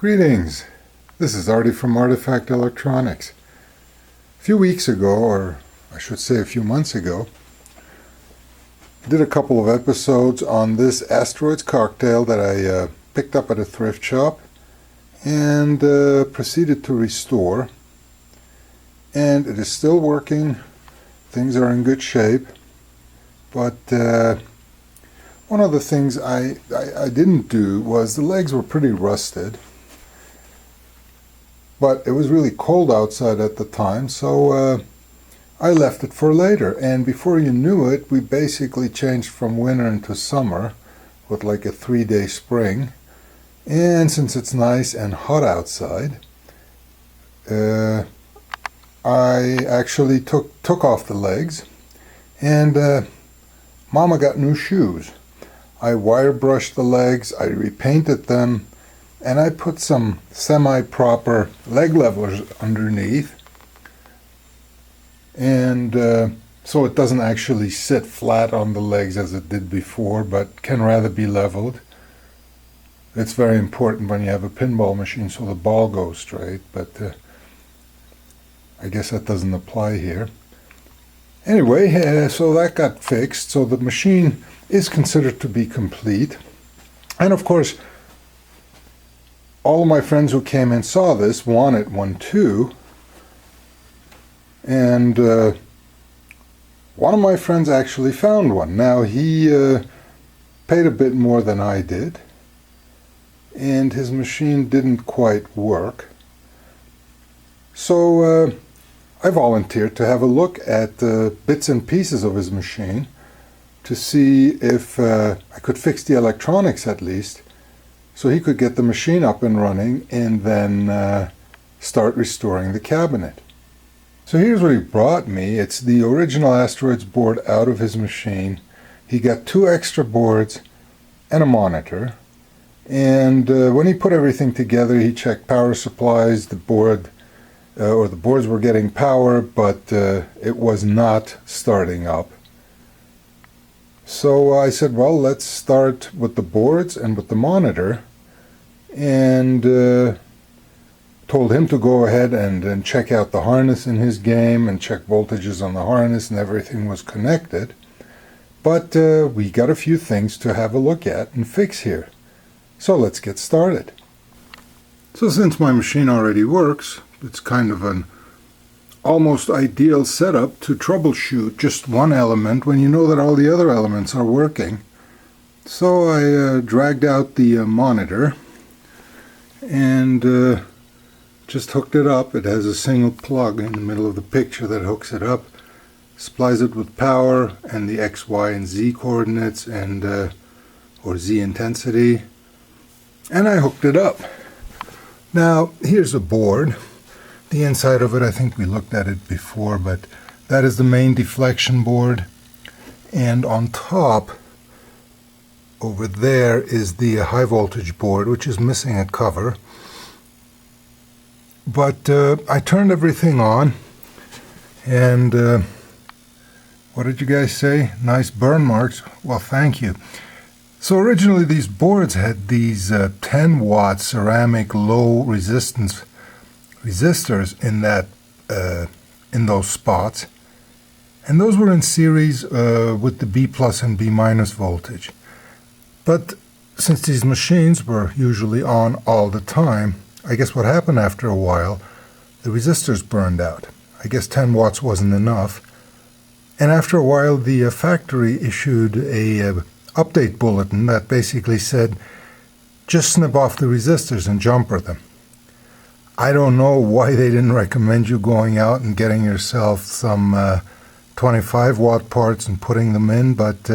Greetings, this is Artie from Artifact Electronics. A few weeks ago, or I should say a few months ago, I did a couple of episodes on this Asteroids cocktail that I picked up at a thrift shop and proceeded to restore. And it is still working, things are in good shape, but one of the things I didn't do was the legs were pretty rusted. But it was really cold outside at the time, so I left it for later. And before you knew it, we basically changed from winter into summer with like a 3-day spring. And since it's nice and hot outside, I actually took off the legs, and Mama got new shoes. I wire brushed the legs, I repainted them, and I put some semi-proper leg levelers underneath, and so it doesn't actually sit flat on the legs as it did before, but can rather be leveled. It's very important when you have a pinball machine so the ball goes straight, but I guess that doesn't apply here. Anyway, so that got fixed, so the machine is considered to be complete. And of course, all of my friends who came and saw this wanted one too, and one of my friends actually found one. Now he paid a bit more than I did, and his machine didn't quite work, so I volunteered to have a look at bits and pieces of his machine to see if I could fix the electronics at least, so he could get the machine up and running and then start restoring the cabinet. So here's what he brought me. It's the original Asteroids board out of his machine. He got 2 extra boards and a monitor. And when he put everything together, he checked power supplies. The boards were getting power, but it was not starting up. So I said, well, let's start with the boards and with the monitor, and told him to go ahead and check out the harness in his game and check voltages on the harness, and everything was connected. But we got a few things to have a look at and fix here. So let's get started. So since my machine already works, it's kind of an almost ideal setup to troubleshoot just one element when you know that all the other elements are working. So I dragged out the monitor and just hooked it up. It has a single plug in the middle of the picture that hooks it up, supplies it with power and the X, Y, and Z coordinates, and or Z intensity, and I hooked it up. Now here's the board. The inside of it, I think we looked at it before, but that is the main deflection board, and on top over there is the high voltage board, which is missing a cover. But I turned everything on, and what did you guys say? Nice burn marks. Well, thank you. So originally these boards had these 10 watt ceramic low resistance resistors in those spots, and those were in series with the B plus and B minus voltage. But since these machines were usually on all the time, I guess what happened after a while, the resistors burned out. I guess 10 watts wasn't enough, and after a while the factory issued a update bulletin that basically said, just snip off the resistors and jumper them. I don't know why they didn't recommend you going out and getting yourself some 25 watt parts and putting them in, but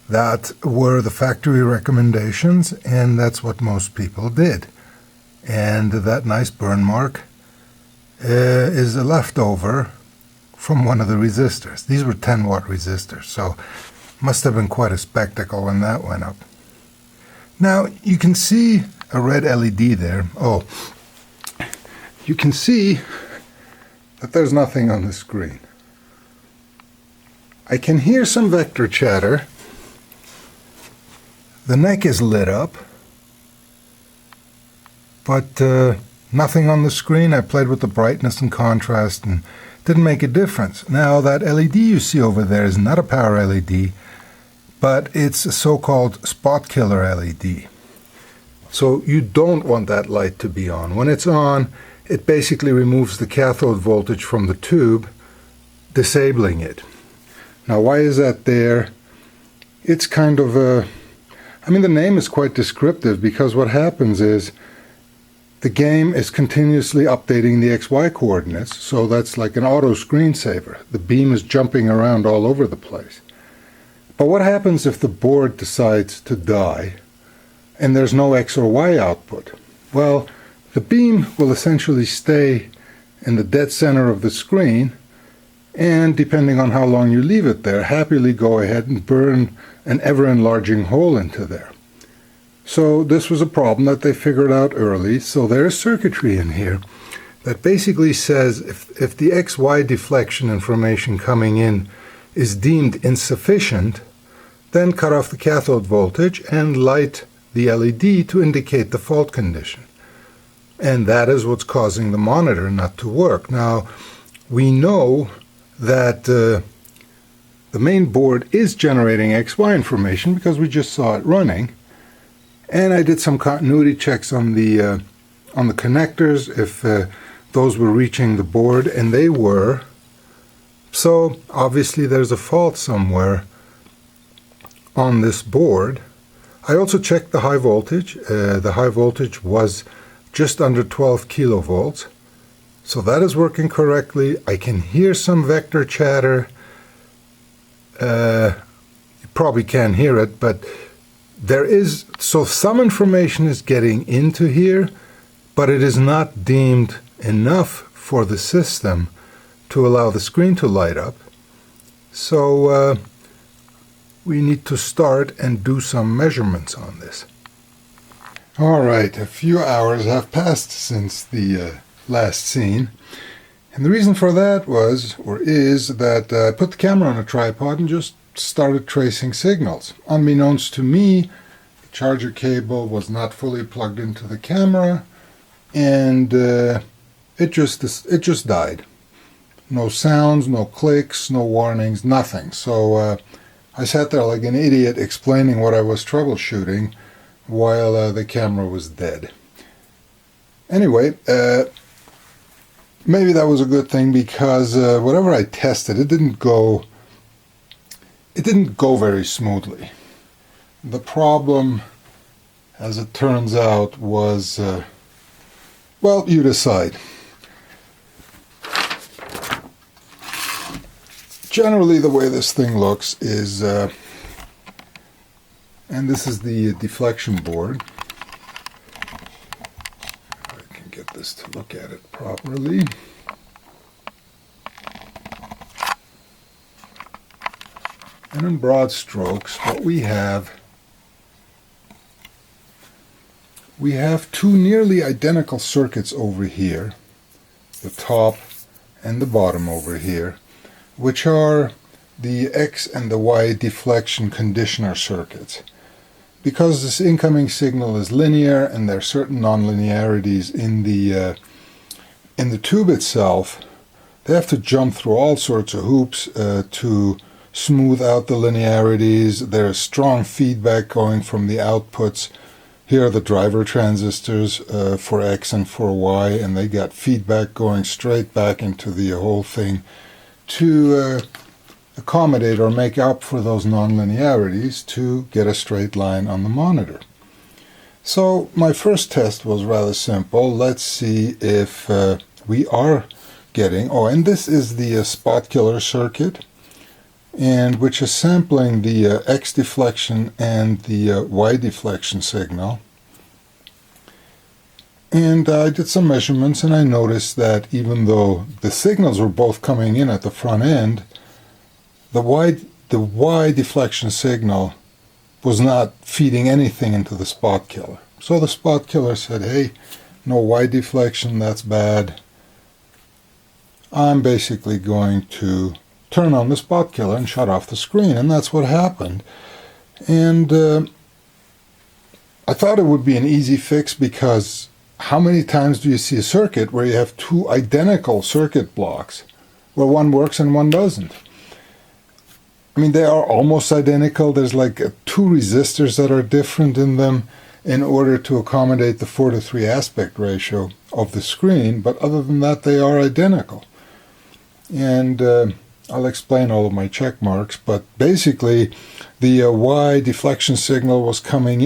that were the factory recommendations, and that's what most people did. And that nice burn mark is a leftover from one of the resistors. These were 10 watt resistors, so must have been quite a spectacle when that went up. Now you can see a red LED there. Oh, you can see that there's nothing on the screen. I can hear some vector chatter. The neck is lit up. but nothing on the screen. I played with the brightness and contrast and didn't make a difference. Now that LED you see over there is not a power LED, but it's a so-called spot killer LED. So you don't want that light to be on. When it's on, it basically removes the cathode voltage from the tube, disabling it. Now why is that there? It's kind of a... I mean, the name is quite descriptive, because what happens is the game is continuously updating the XY coordinates, so that's like an auto screensaver. The beam is jumping around all over the place. But what happens if the board decides to die and there's no X or Y output? Well, the beam will essentially stay in the dead center of the screen, and depending on how long you leave it there, happily go ahead and burn an ever-enlarging hole into there. So this was a problem that they figured out early, so there's circuitry in here that basically says if the XY deflection information coming in is deemed insufficient, then cut off the cathode voltage and light the LED to indicate the fault condition. And that is what's causing the monitor not to work. Now, we know that the main board is generating XY information because we just saw it running. And I did some continuity checks on the connectors, if those were reaching the board, and they were. So obviously there's a fault somewhere on this board. I also checked the high voltage. The high voltage was just under 12 kilovolts. So that is working correctly. I can hear some vector chatter. You probably can't hear it, but there is, so some information is getting into here, but it is not deemed enough for the system to allow the screen to light up. So we need to start and do some measurements on this. All right, a few hours have passed since the last scene, and the reason for that was, or is, that I put the camera on a tripod and just started tracing signals. Unbeknownst to me, the charger cable was not fully plugged into the camera, and it just died. No sounds, no clicks, no warnings, nothing. So I sat there like an idiot explaining what I was troubleshooting while the camera was dead. Anyway, maybe that was a good thing, because whatever I tested, it didn't go very smoothly. The problem, as it turns out, was, well, you decide. Generally, the way this thing looks is, and this is the deflection board. If I can get this to look at it properly. And in broad strokes, what we have two nearly identical circuits over here, the top and the bottom over here, which are the X and the Y deflection conditioner circuits. Because this incoming signal is linear and there are certain nonlinearities in the tube itself, they have to jump through all sorts of hoops to smooth out the linearities. There's strong feedback going from the outputs. Here are the driver transistors for X and for Y, and they got feedback going straight back into the whole thing to accommodate or make up for those nonlinearities to get a straight line on the monitor. So my first test was rather simple. Let's see if we are getting, and this is the spot killer circuit, and which is sampling the X deflection and the Y deflection signal. And I did some measurements, and I noticed that even though the signals were both coming in at the front end, the Y deflection signal was not feeding anything into the spot killer. So the spot killer said, hey, no Y deflection, that's bad. I'm basically going to turn on the spot killer and shut off the screen, and that's what happened. And I thought it would be an easy fix, because how many times do you see a circuit where you have two identical circuit blocks, where one works and one doesn't? I mean, they are almost identical. There's like two resistors that are different in them in order to accommodate the 4:3 aspect ratio of the screen, but other than that, they are identical. And I'll explain all of my check marks, but basically the Y deflection signal was coming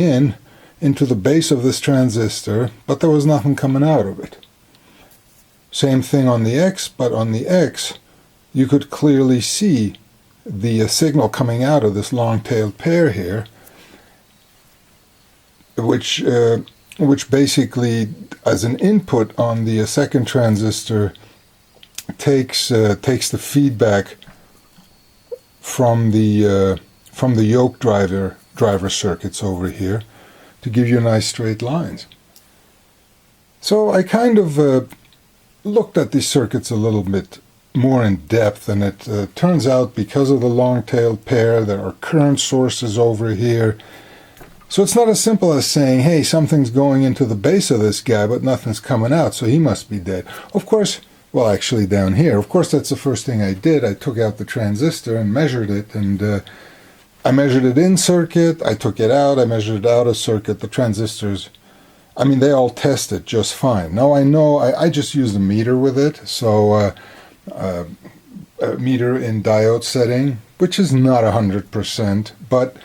into the base of this transistor, but there was nothing coming out of it. Same thing on the X, but on the X you could clearly see the signal coming out of this long-tailed pair here, which basically, as an input on the second transistor, takes the feedback from the yoke driver circuits over here to give you nice straight lines. So I kind of looked at these circuits a little bit more in depth, and it turns out because of the long-tailed pair, there are current sources over here. So it's not as simple as saying, hey, something's going into the base of this guy, but nothing's coming out, so he must be dead. Of course, well, actually down here, of course, that's the first thing I did. I took out the transistor and measured it, and I measured it in circuit, I took it out, I measured it out of circuit. The transistors, I mean, they all tested just fine. Now I know, I just used a meter with it, so a meter in diode setting, which is not 100%, but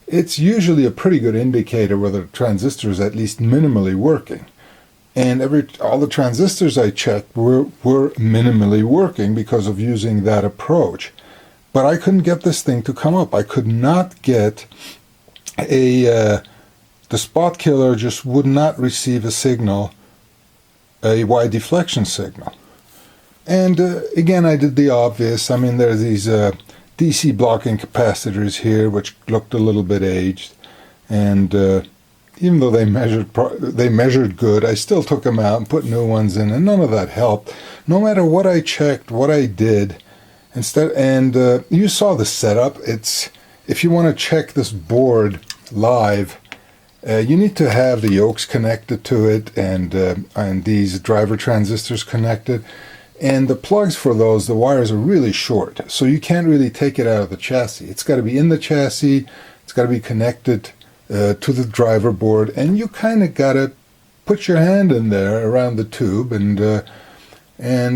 it's usually a pretty good indicator whether the transistor is at least minimally working. And all the transistors I checked were minimally working because of using that approach. But I couldn't get this thing to come up. I could not get the spot killer just would not receive a signal, a Y deflection signal. And again, I did the obvious. I mean, there's these DC blocking capacitors here, which looked a little bit aged. And even though they measured good, I still took them out and put new ones in, and none of that helped. No matter what I checked, what I did, you saw the setup. If you want to check this board live, you need to have the yokes connected to it and these driver transistors connected. And the plugs for those, the wires are really short, so you can't really take it out of the chassis. It's got to be in the chassis, it's got to be connected to the driver board, and you kind of got to put your hand in there around the tube and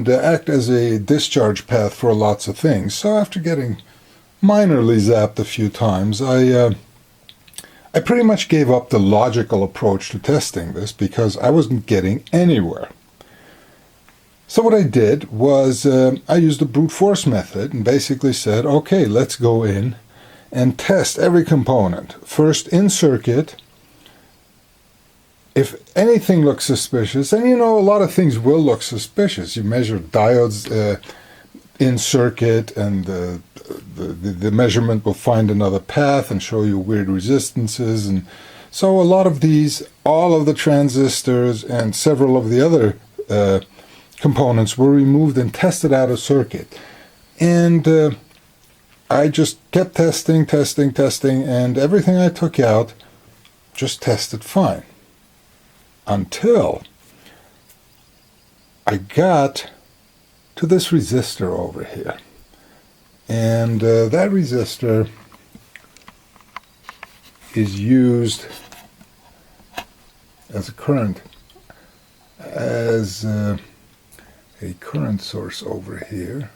act as a discharge path for lots of things. So after getting minorly zapped a few times, I pretty much gave up the logical approach to testing this because I wasn't getting anywhere. So what I did was I used the brute force method and basically said, okay, let's go in and test every component. First in circuit. If anything looks suspicious, and you know a lot of things will look suspicious. You measure diodes in circuit, and the measurement will find another path and show you weird resistances. And so a lot of these, all of the transistors and several of the other components were removed and tested out of circuit. And I just kept testing, and everything I took out just tested fine. Until I got to this resistor over here. And that resistor is used as a current source over here.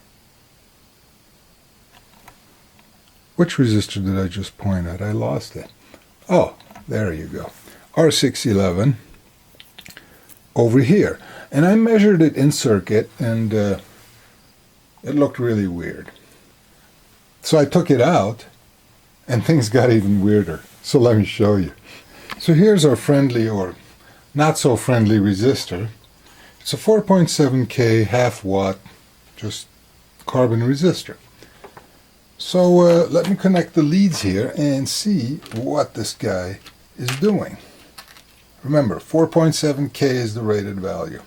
Which resistor did I just point at? I lost it. Oh, there you go. R611 over here. And I measured it in circuit, and it looked really weird. So I took it out, and things got even weirder. So let me show you. So here's our friendly or not so friendly resistor. It's a 4.7K half watt, just carbon resistor. So let me connect the leads here and see what this guy is doing. Remember, 4.7K is the rated value.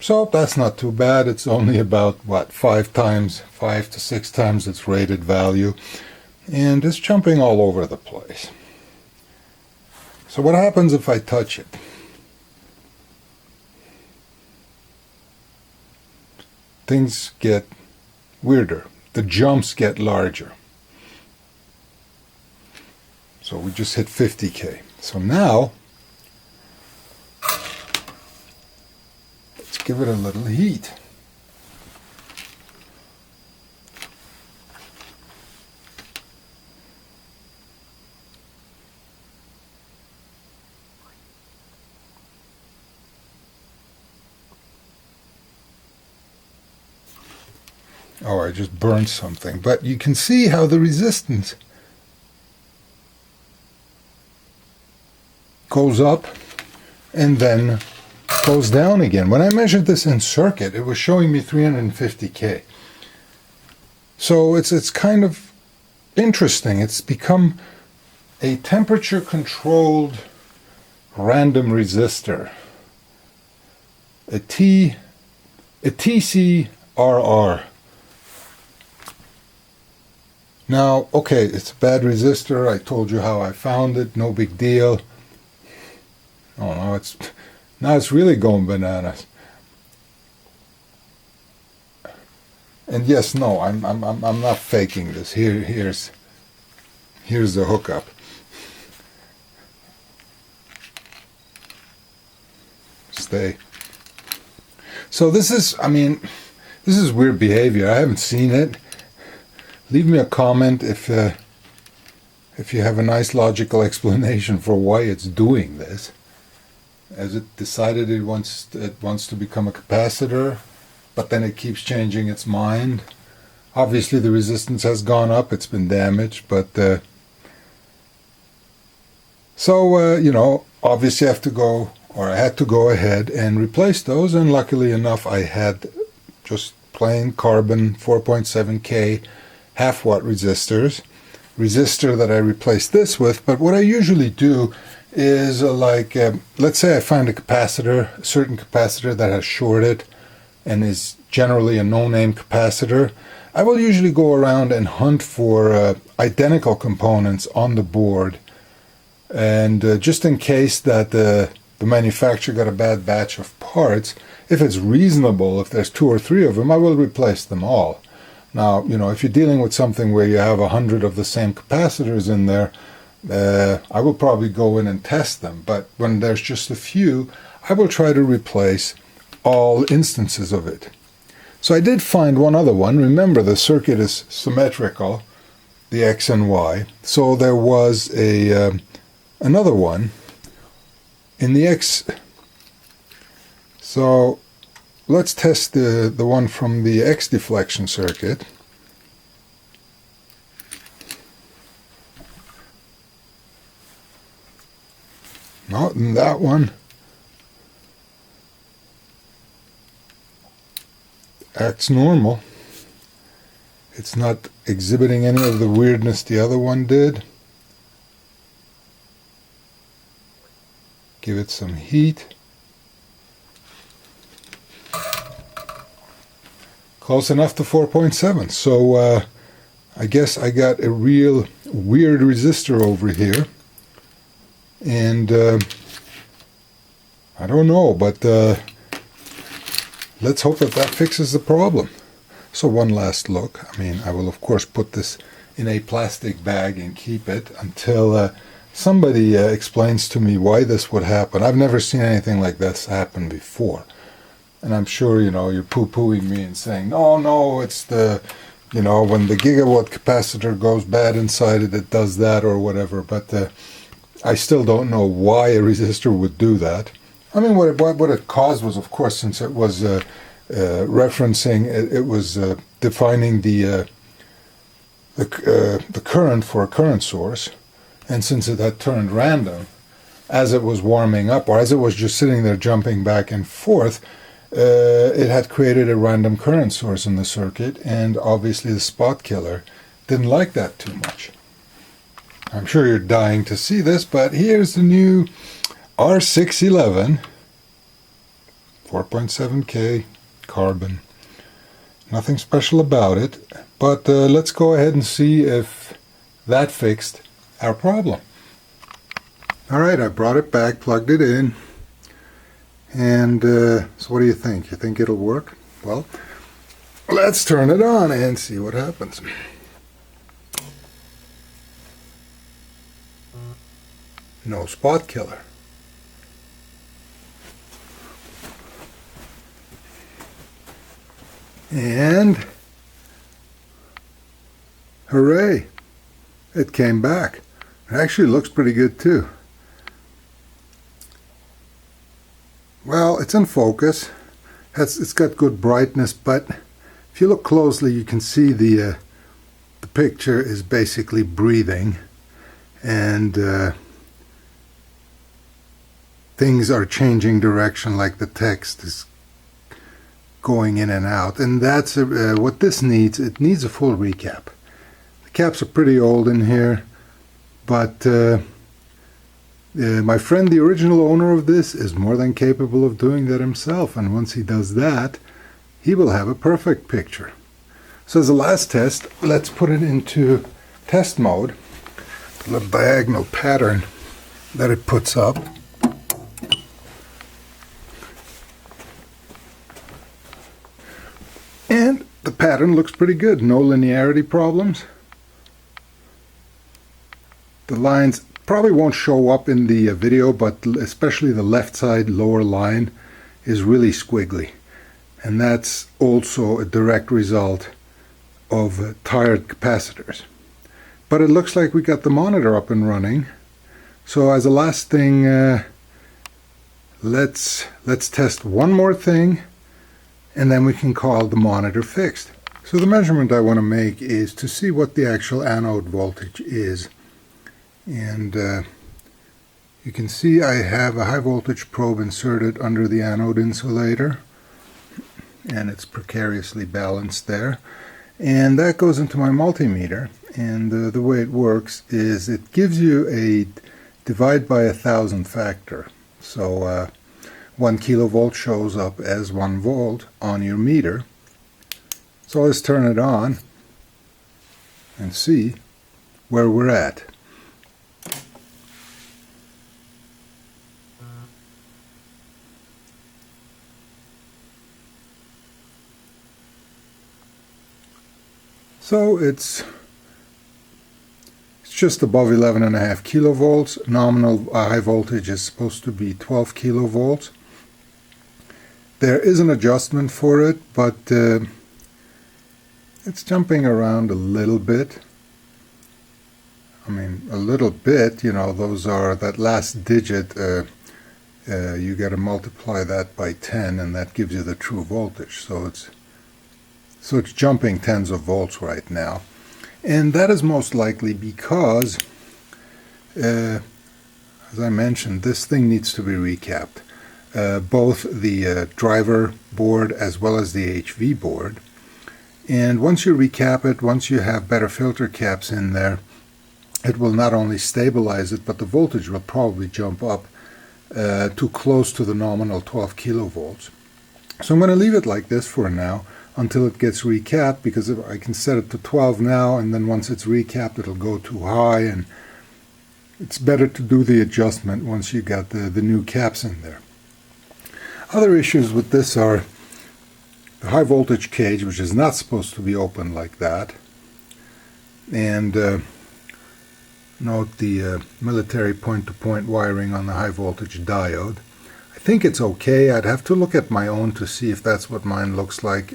So that's not too bad. It's only about, 5 to 6 times its rated value. and it's jumping all over the place. So what happens if I touch it? Things get weirder. The jumps get larger. So we just hit 50K. So now, let's give it a little heat. Oh, I just burned something. But you can see how the resistance goes up and then goes down again. When I measured this in circuit, it was showing me 350K. So it's kind of interesting. It's become a temperature-controlled random resistor. A TCRR. Now, okay, it's a bad resistor. I told you how I found it. No big deal. Oh no, now it's really going bananas. And yes, no, I'm not faking this. Here's the hookup. Stay. So this is weird behavior. I haven't seen it. Leave me a comment if you have a nice logical explanation for why it's doing this. Has it decided it wants to become a capacitor, but then it keeps changing its mind? Obviously the resistance has gone up, it's been damaged, but obviously I had to go ahead and replace those, and luckily enough I had just plain carbon 4.7K half-watt resistor that I replaced this with. But what I usually do is let's say I find a certain capacitor that has shorted and is generally a no-name capacitor. I will usually go around and hunt for identical components on the board, and just in case that the manufacturer got a bad batch of parts, if it's reasonable, if there's 2 or 3 of them, I will replace them all. Now, if you're dealing with something where you have 100 of the same capacitors in there, I will probably go in and test them. But when there's just a few, I will try to replace all instances of it. So I did find one other one. Remember, the circuit is symmetrical, the X and Y. So there was another one in the X. So let's test the one from the X deflection circuit. Not in that one. Acts normal. It's not exhibiting any of the weirdness the other one did. Give it some heat. Close enough to 4.7. So I guess I got a real weird resistor over here. And I don't know, but let's hope that fixes the problem. So one last look. I will of course put this in a plastic bag and keep it until somebody explains to me why this would happen. I've never seen anything like this happen before. And I'm sure, you're poo-pooing me and saying, no, it's when the gigawatt capacitor goes bad inside it, it does that or whatever. But I still don't know why a resistor would do that. What it caused was, of course, since it was defining the current for a current source, and since it had turned random as it was warming up, or as it was just sitting there jumping back and forth, it had created a random current source in the circuit, and obviously the spot killer didn't like that too much. I'm sure you're dying to see this, but here's the new R611 4.7K carbon. Nothing special about it, but let's go ahead and see if that fixed our problem. Alright, I brought it back, plugged it in, and so what do you think? You think it'll work? Well, let's turn it on and see what happens. No spot killer. And hooray, it came back. It actually looks pretty good too. Well, it's in focus. It's got good brightness, but if you look closely, you can see the picture is basically breathing, and things are changing direction, like the text is going in and out, and that's what this needs. It needs a full recap. The caps are pretty old in here, but my friend, the original owner of this, is more than capable of doing that himself, and once he does that, he will have a perfect picture. So as a last test, let's put it into test mode. The diagonal pattern that it puts up. And the pattern looks pretty good. No linearity problems. The lines probably won't show up in the video, but especially the left side lower line is really squiggly. And that's also a direct result of tired capacitors. But it looks like we got the monitor up and running. So as a last thing, let's test one more thing, and then we can call the monitor fixed. So the measurement I want to make is to see what the actual anode voltage is. And you can see I have a high voltage probe inserted under the anode insulator, and it's precariously balanced there. And that goes into my multimeter, and the way it works is it gives you a divide by 1,000 factor. So 1 kilovolt shows up as 1 volt on your meter. So let's turn it on and see where we're at. So it's just above 11.5 kilovolts. Nominal high voltage is supposed to be 12 kilovolts. There is an adjustment for it, but it's jumping around a little bit. I mean, a little bit, you know, those are, that last digit, you got to multiply that by 10, and that gives you the true voltage. So it's jumping tens of volts right now. And that is most likely because, as I mentioned, this thing needs to be recapped. Both the driver board as well as the HV board. And once you recap it, once you have better filter caps in there, it will not only stabilize it, but the voltage will probably jump up to close to the nominal 12 kilovolts. So I'm going to leave it like this for now, until it gets recapped, because if I can set it to 12 now, and then once it's recapped it'll go too high, and it's better to do the adjustment once you got the new caps in there. Other issues with this are the high voltage cage, which is not supposed to be open like that, and note the military point-to-point wiring on the high voltage diode. I think it's okay. I'd have to look at my own to see if that's what mine looks like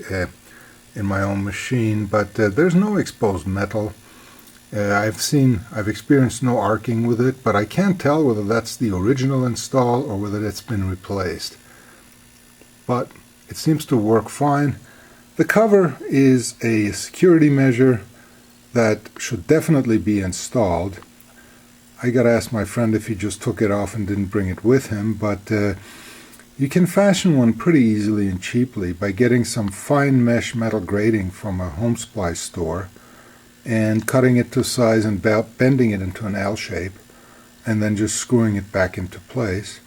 in my own machine, but there's no exposed metal. I've experienced no arcing with it, but I can't tell whether that's the original install or whether it's been replaced. But it seems to work fine. The cover is a security measure that should definitely be installed. I got to ask my friend if he just took it off and didn't bring it with him, but you can fashion one pretty easily and cheaply by getting some fine mesh metal grating from a home supply store and cutting it to size and bending it into an L shape, and then just screwing it back into place.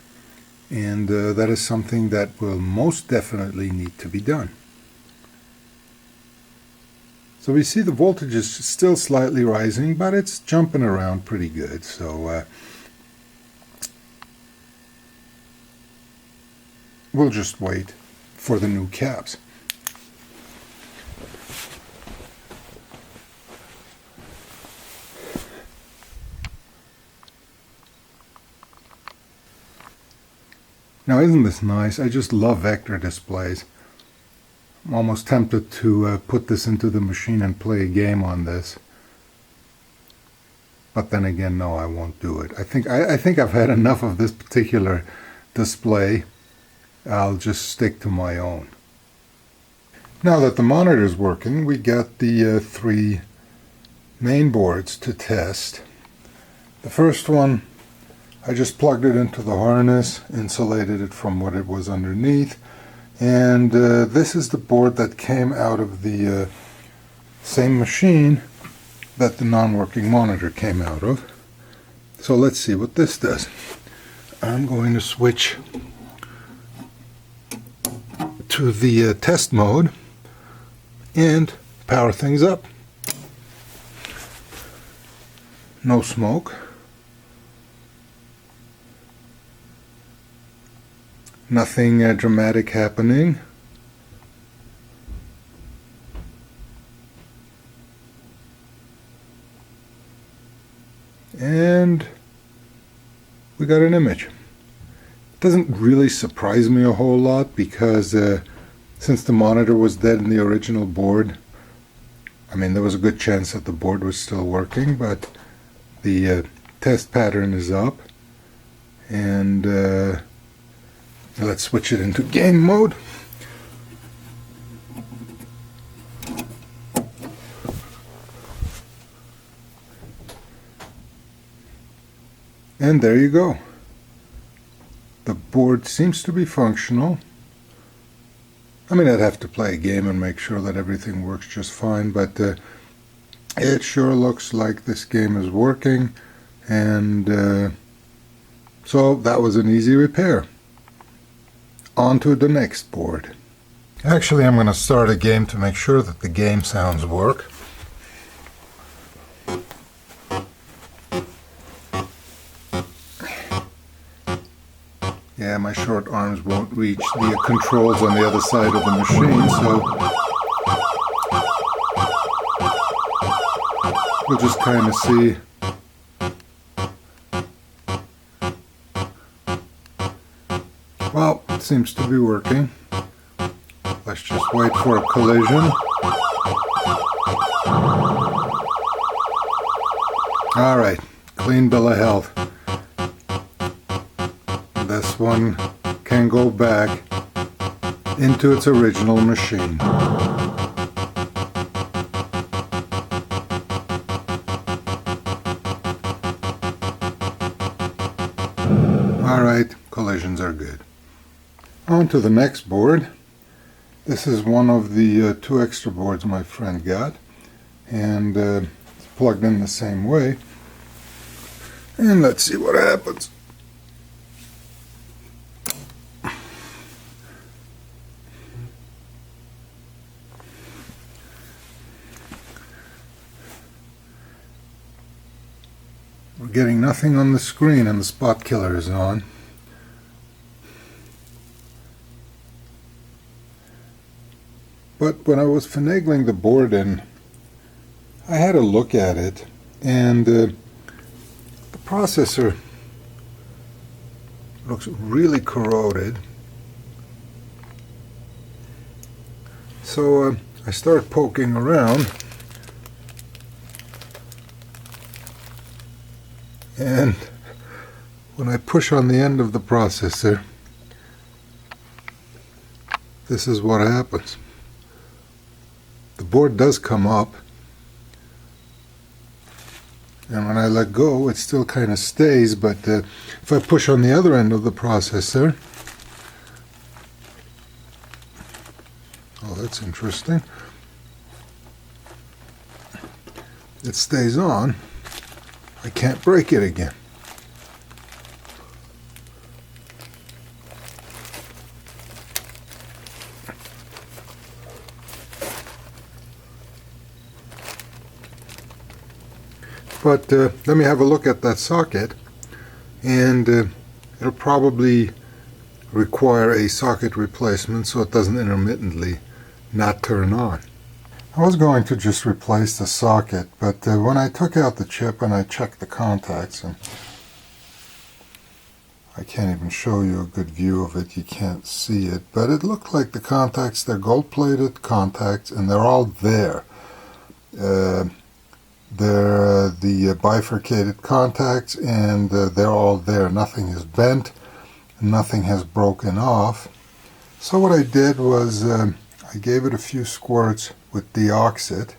And that is something that will most definitely need to be done. So we see the voltage is still slightly rising, but it's jumping around pretty good. So we'll just wait for the new caps. Now isn't this nice? I just love vector displays. I'm almost tempted to put this into the machine and play a game on this. But then again, no, I won't do it. I think I've had enough of this particular display. I'll just stick to my own. Now that the monitor is working, we got the 3 main boards to test. The first one, I just plugged it into the harness, insulated it from what it was underneath, and this is the board that came out of the same machine that the non-working monitor came out of. So let's see what this does. I'm going to switch to the test mode and power things up. No smoke. Nothing dramatic happening. And we got an image. It doesn't really surprise me a whole lot because since the monitor was dead in the original board, I mean, there was a good chance that the board was still working, but the test pattern is up. And let's switch it into game mode. And there you go. The board seems to be functional. I mean, I'd have to play a game and make sure that everything works just fine, but it sure looks like this game is working, and so that was an easy repair. On to the next board. Actually, I'm going to start a game to make sure that the game sounds work. Yeah, my short arms won't reach the controls on the other side of the machine, so we'll just kind of see. Well, it seems to be working. Let's just wait for a collision. Alright, clean bill of health. This one can go back into its original machine. Alright, collisions are good. On to the next board. This is one of the 2 extra boards my friend got, and it's plugged in the same way. And let's see what happens. We're getting nothing on the screen and the spot killer is on. But when I was finagling the board in, I had a look at it, and the processor looks really corroded. So I start poking around, and when I push on the end of the processor, this is what happens. The board does come up, and when I let go it still kind of stays, but if I push on the other end of the processor, oh, that's interesting, it stays on. I can't break it again. But let me have a look at that socket, and it'll probably require a socket replacement so it doesn't intermittently not turn on. I was going to just replace the socket, but when I took out the chip and I checked the contacts, and I can't even show you a good view of it, you can't see it, but it looked like the contacts, they're gold-plated contacts, and they're all there. They're the bifurcated contacts, and they're all there. Nothing is bent, nothing has broken off. So what I did was I gave it a few squirts with deoxit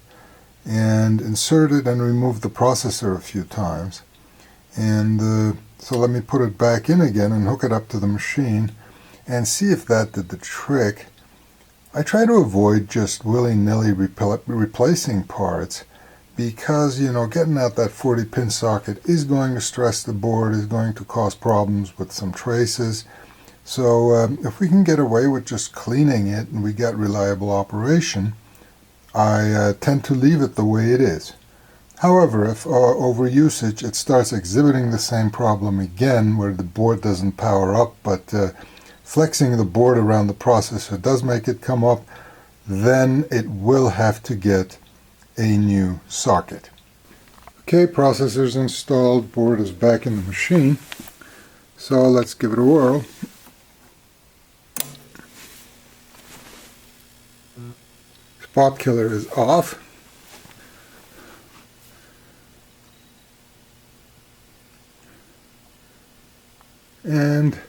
and inserted and removed the processor a few times. And so let me put it back in again and hook it up to the machine and see if that did the trick. I try to avoid just willy-nilly replacing parts, because, you know, getting out that 40-pin socket is going to stress the board, is going to cause problems with some traces. So if we can get away with just cleaning it and we get reliable operation, I tend to leave it the way it is. However, if over usage it starts exhibiting the same problem again, where the board doesn't power up, but flexing the board around the processor does make it come up, then it will have to get a new socket. Okay, processor's installed, board is back in the machine, so let's give it a whirl. Spot killer is off. And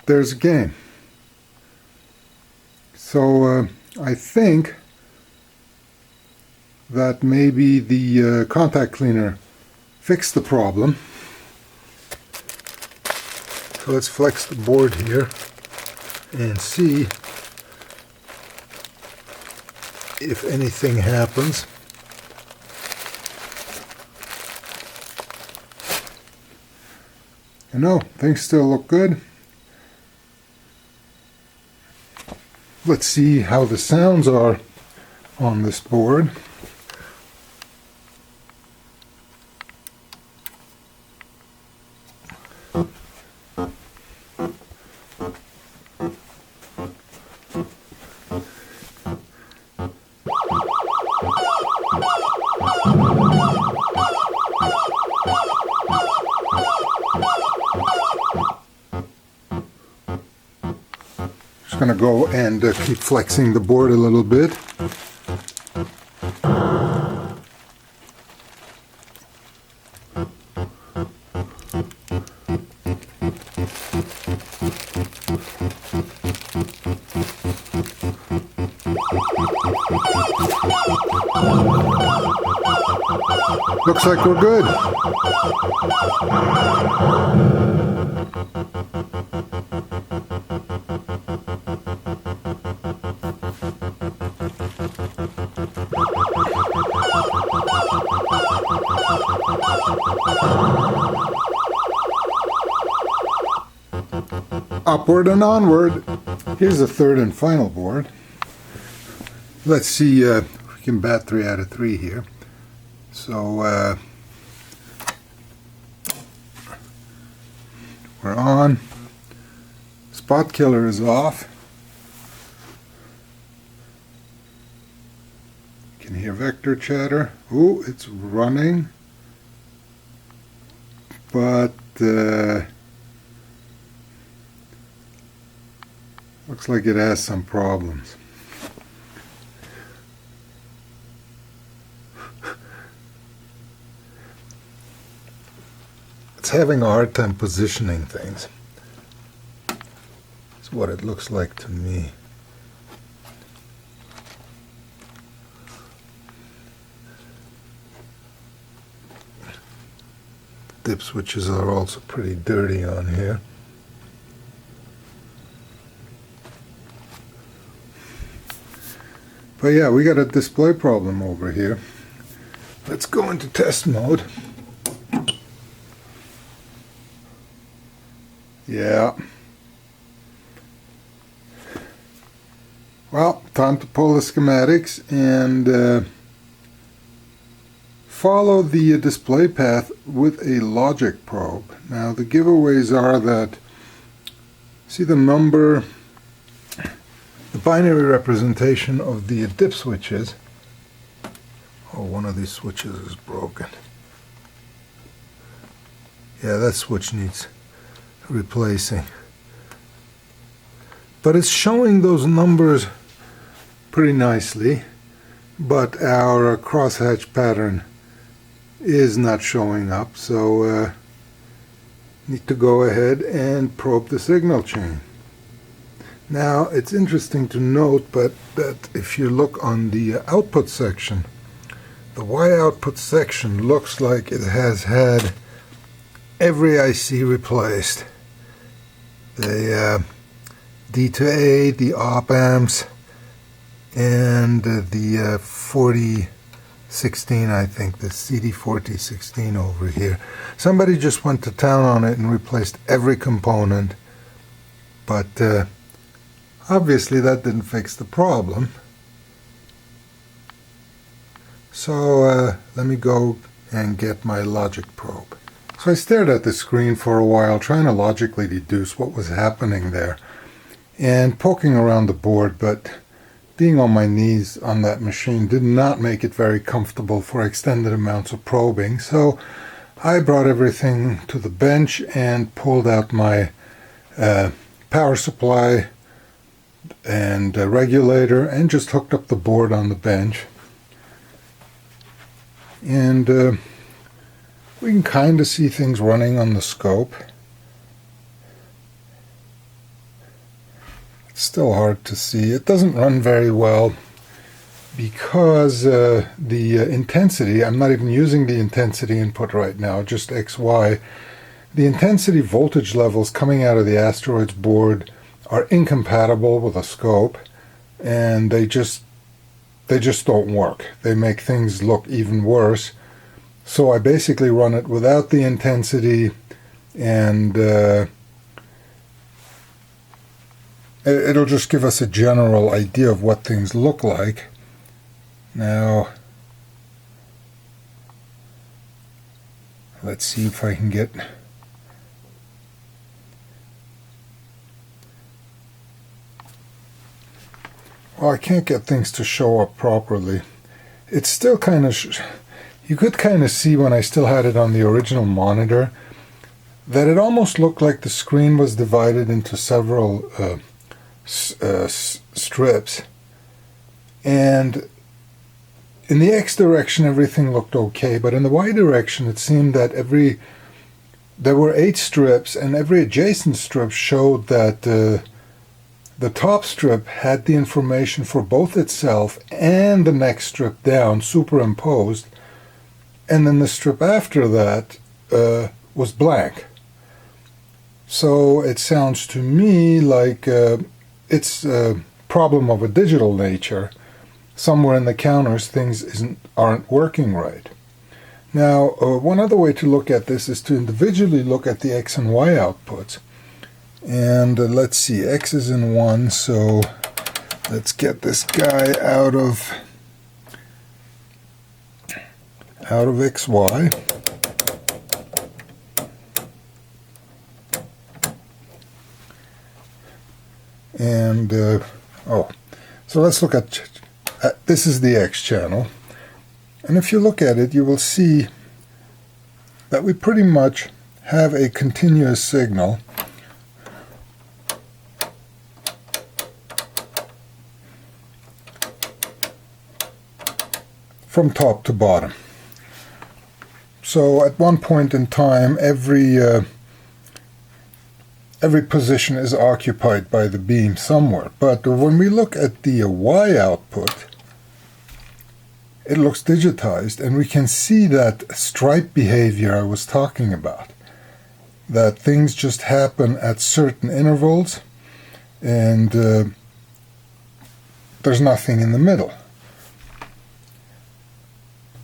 there's a game. So I think that maybe the contact cleaner fixed the problem. So let's flex the board here and see if anything happens. And no, things still look good. Let's see how the sounds are on this board. Just going to go and keep flexing the board a little bit. Looks like we're good. Upward and onward. Here's the third and final board. Let's see if we can bat 3 out of 3 here. So we're on. Spot killer is off. You can hear vector chatter. Ooh, it's running. But looks like it has some problems. It's having a hard time positioning things. That's what it looks like to me. Dip switches are also pretty dirty on here. But yeah, we got a display problem over here. Let's go into test mode. Yeah. Well, time to pull the schematics and follow the display path with a logic probe. Now the giveaways are that, see the number, the binary representation of the dip switches. Oh, one of these switches is broken. Yeah, that switch needs replacing. But it's showing those numbers pretty nicely, but our crosshatch pattern is not showing up, so need to go ahead and probe the signal chain. Now it's interesting to note that if you look on the output section, the Y output section looks like it has had every IC replaced. The D to A, the op amps, and the 4016, I think, the CD4016 over here. Somebody just went to town on it and replaced every component, but obviously that didn't fix the problem. So let me go and get my logic probe. So I stared at the screen for a while, trying to logically deduce what was happening there, and poking around the board, but being on my knees on that machine did not make it very comfortable for extended amounts of probing. So I brought everything to the bench and pulled out my power supply and regulator and just hooked up the board on the bench. And we can kind of see things running on the scope. It's still hard to see. It doesn't run very well because the intensity, I'm not even using the intensity input right now, just XY. The intensity voltage levels coming out of the Asteroids board are incompatible with a scope, and they just don't work. They make things look even worse. So I basically run it without the intensity, and it'll just give us a general idea of what things look like. Now, let's see if I can get... Well, I can't get things to show up properly. It's still kind of... You could kind of see when I still had it on the original monitor that it almost looked like the screen was divided into several strips, and in the X direction everything looked okay, but in the Y direction it seemed that there were 8 strips, and every adjacent strip showed that the top strip had the information for both itself and the next strip down superimposed, and then the strip after that was blank. So it sounds to me like it's a problem of a digital nature. Somewhere in the counters things aren't working right. Now, one other way to look at this is to individually look at the X and Y outputs. And let's see, X is in 1, so let's get this guy out of XY. And, so let's look at, this is the X channel. And if you look at it, you will see that we pretty much have a continuous signal from top to bottom. So at one point in time, every position is occupied by the beam somewhere. But when we look at the Y output, it looks digitized, and we can see that stripe behavior I was talking about. That things just happen at certain intervals, and there's nothing in the middle.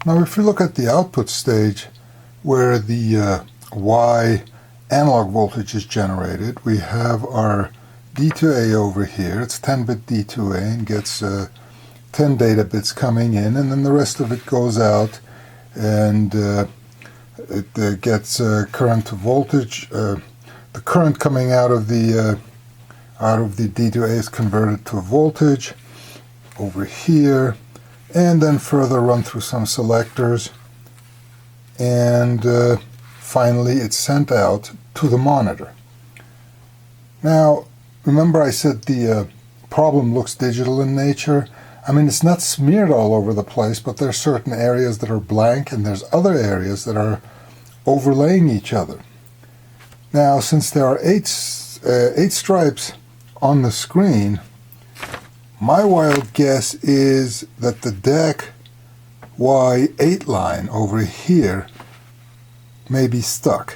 Now if we look at the output stage where the Y analog voltage is generated, we have our D to A over here. It's 10-bit D to A and gets 10 data bits coming in, and then the rest of it goes out and it gets current to voltage. The current coming out of the D to A is converted to a voltage over here, and then further run through some selectors, and finally it's sent out to the monitor. Now, remember I said the problem looks digital in nature? I mean, it's not smeared all over the place, but there are certain areas that are blank, and there's other areas that are overlaying each other. Now, since there are eight stripes on the screen, my wild guess is that the DEC Y8 line over here may be stuck.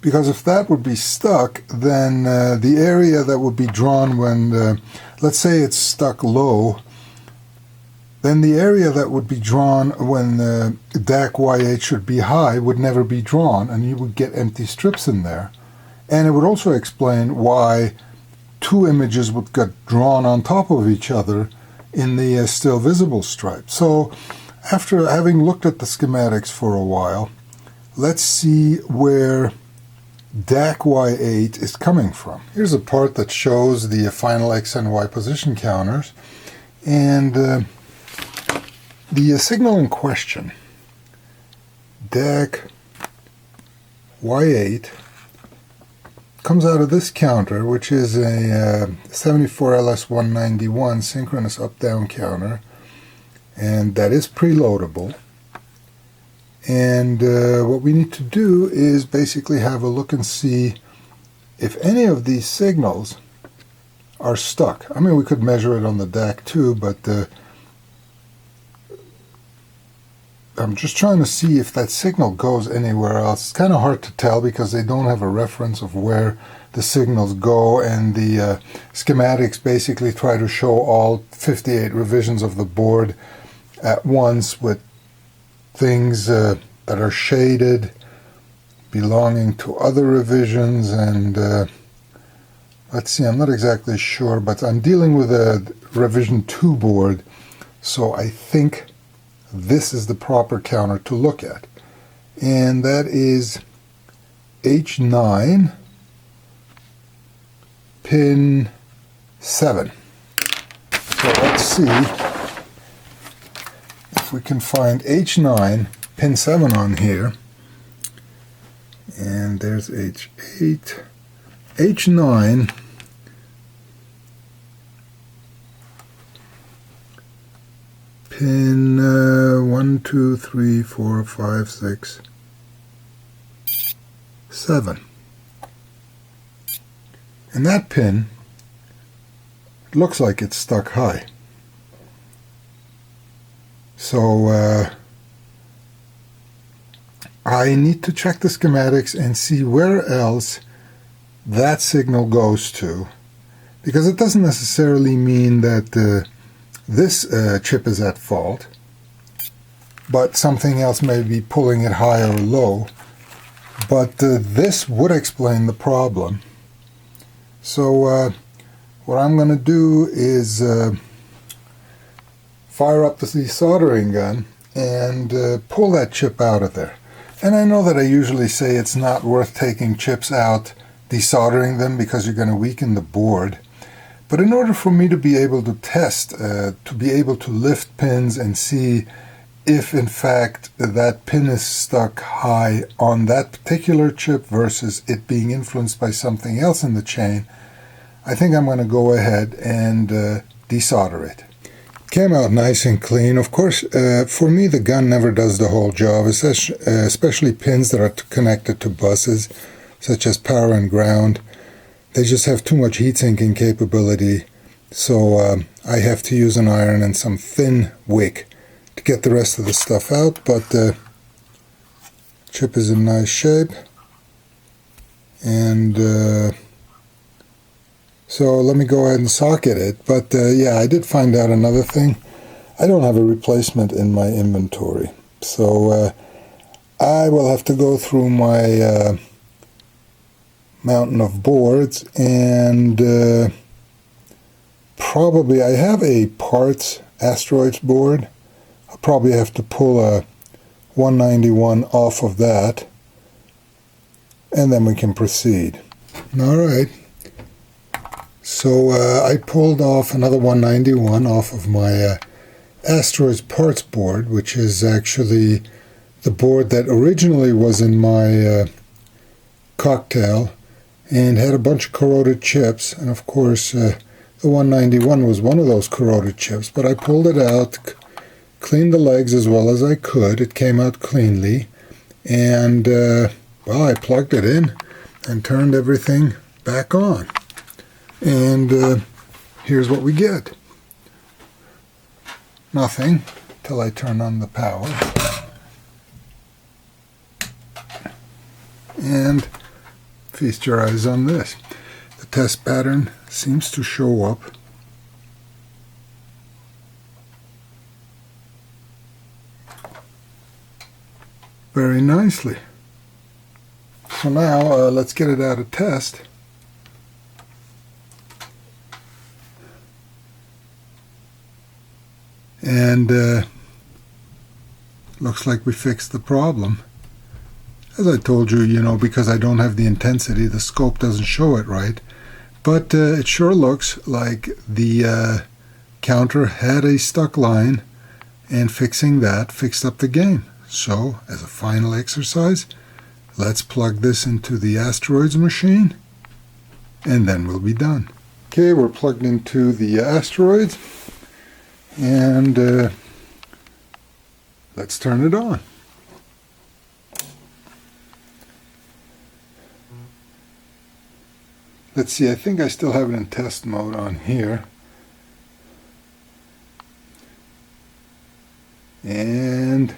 Because if that would be stuck, then the area that would be drawn when, let's say it's stuck low, then the area that would be drawn when DAC Y8 should be high would never be drawn, and you would get empty strips in there. And it would also explain why two images would get drawn on top of each other in the still visible stripe. So after having looked at the schematics for a while, let's see where DAC Y8 is coming from. Here's a part that shows the final X and Y position counters, and the signal in question, DAC Y8, comes out of this counter, which is a 74LS191 synchronous up-down counter, and that is preloadable. And what we need to do is basically have a look and see if any of these signals are stuck. I mean, we could measure it on the DAC too, but I'm just trying to see if that signal goes anywhere else. It's kind of hard to tell because they don't have a reference of where the signals go, and the schematics basically try to show all 58 revisions of the board at once with things that are shaded belonging to other revisions, and let's see, I'm not exactly sure, but I'm dealing with a revision 2 board, so I think this is the proper counter to look at, and that is H9 pin 7. So let's see if we can find H9 pin 7 on here, and there's H8, H9 pin 1, 2, 3, 4, 5, 6, 7. And that pin looks like it's stuck high. So I need to check the schematics and see where else that signal goes to, because it doesn't necessarily mean that this chip is at fault, but something else may be pulling it high or low. But this would explain the problem. So what I'm going to do is fire up the desoldering gun and pull that chip out of there. And I know that I usually say it's not worth taking chips out, desoldering them, because you're going to weaken the board. But in order for me to be able to test, to be able to lift pins and see if in fact that pin is stuck high on that particular chip versus it being influenced by something else in the chain, I think I'm going to go ahead and desolder it. Came out nice and clean. Of course, for me the gun never does the whole job, especially pins that are connected to buses, such as power and ground. They just have too much heat sinking capability, so I have to use an iron and some thin wick to get the rest of the stuff out, but the chip is in nice shape. And so let me go ahead and socket it. But yeah, I did find out another thing. I don't have a replacement in my inventory, so I will have to go through my mountain of boards, and probably I have a parts Asteroids board. I'll probably have to pull a 191 off of that, and then we can proceed. All right. So I pulled off another 191 off of my Asteroids parts board, which is actually the board that originally was in my cocktail and had a bunch of corroded chips. And of course, the 191 was one of those corroded chips, but I pulled it out, cleaned the legs as well as I could. It came out cleanly, and well, I plugged it in and turned everything back on. And here's what we get. Nothing till I turn on the power. And feast your eyes on this. The test pattern seems to show up. Very nicely. So now let's get it out of test. And looks like we fixed the problem. As I told you, you know, because I don't have the intensity, the scope doesn't show it right. But it sure looks like the counter had a stuck line, and fixing that fixed up the game. So, as a final exercise, let's plug this into the Asteroids machine, and then we'll be done. Okay, we're plugged into the Asteroids, and let's turn it on. Let's see, I think I still have it in test mode on here. And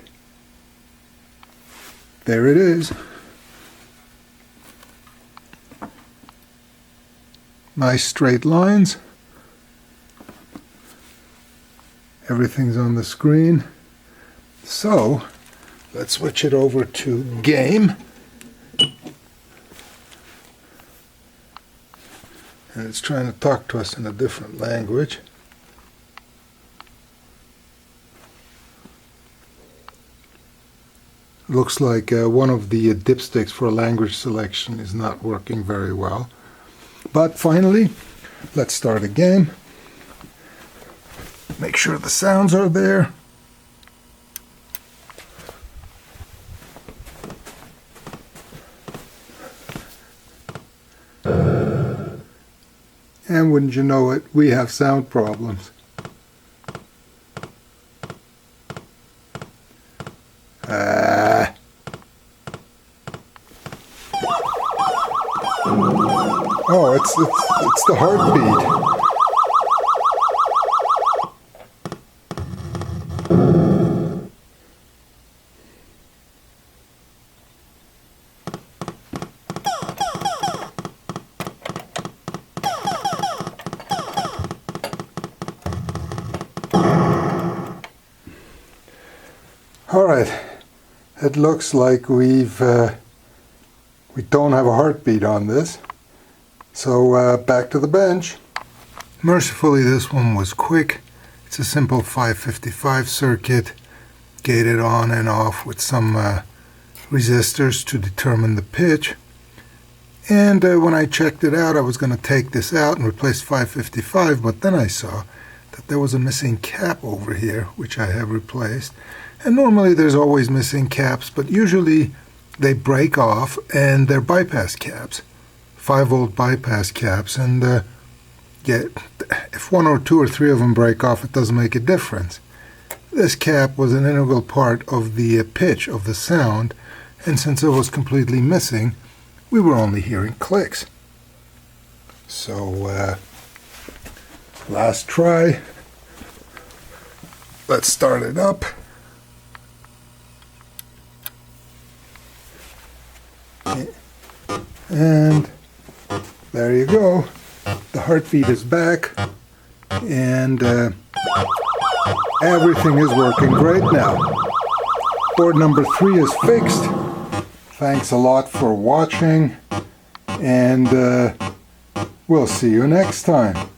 there it is. Nice straight lines. Everything's on the screen. So, let's switch it over to game. And it's trying to talk to us in a different language. Looks like one of the dipsticks for language selection is not working very well. But finally, let's start a game. Make sure the sounds are there. And wouldn't you know it, we have sound problems. Oh, it's the heartbeat. All right, it looks like we don't have a heartbeat on this. So back to the bench. Mercifully, this one was quick. It's a simple 555 circuit, gated on and off with some resistors to determine the pitch. And when I checked it out, I was going to take this out and replace 555, but then I saw that there was a missing cap over here, which I have replaced. And normally there's always missing caps, but usually they break off and they're bypass caps. 5-volt bypass caps, and yeah, if one or two or three of them break off, it doesn't make a difference. This cap was an integral part of the pitch of the sound, and since it was completely missing, we were only hearing clicks. So, last try. Let's start it up. And there you go. The heartbeat is back, and everything is working great now. Board number 3 is fixed. Thanks a lot for watching, and we'll see you next time.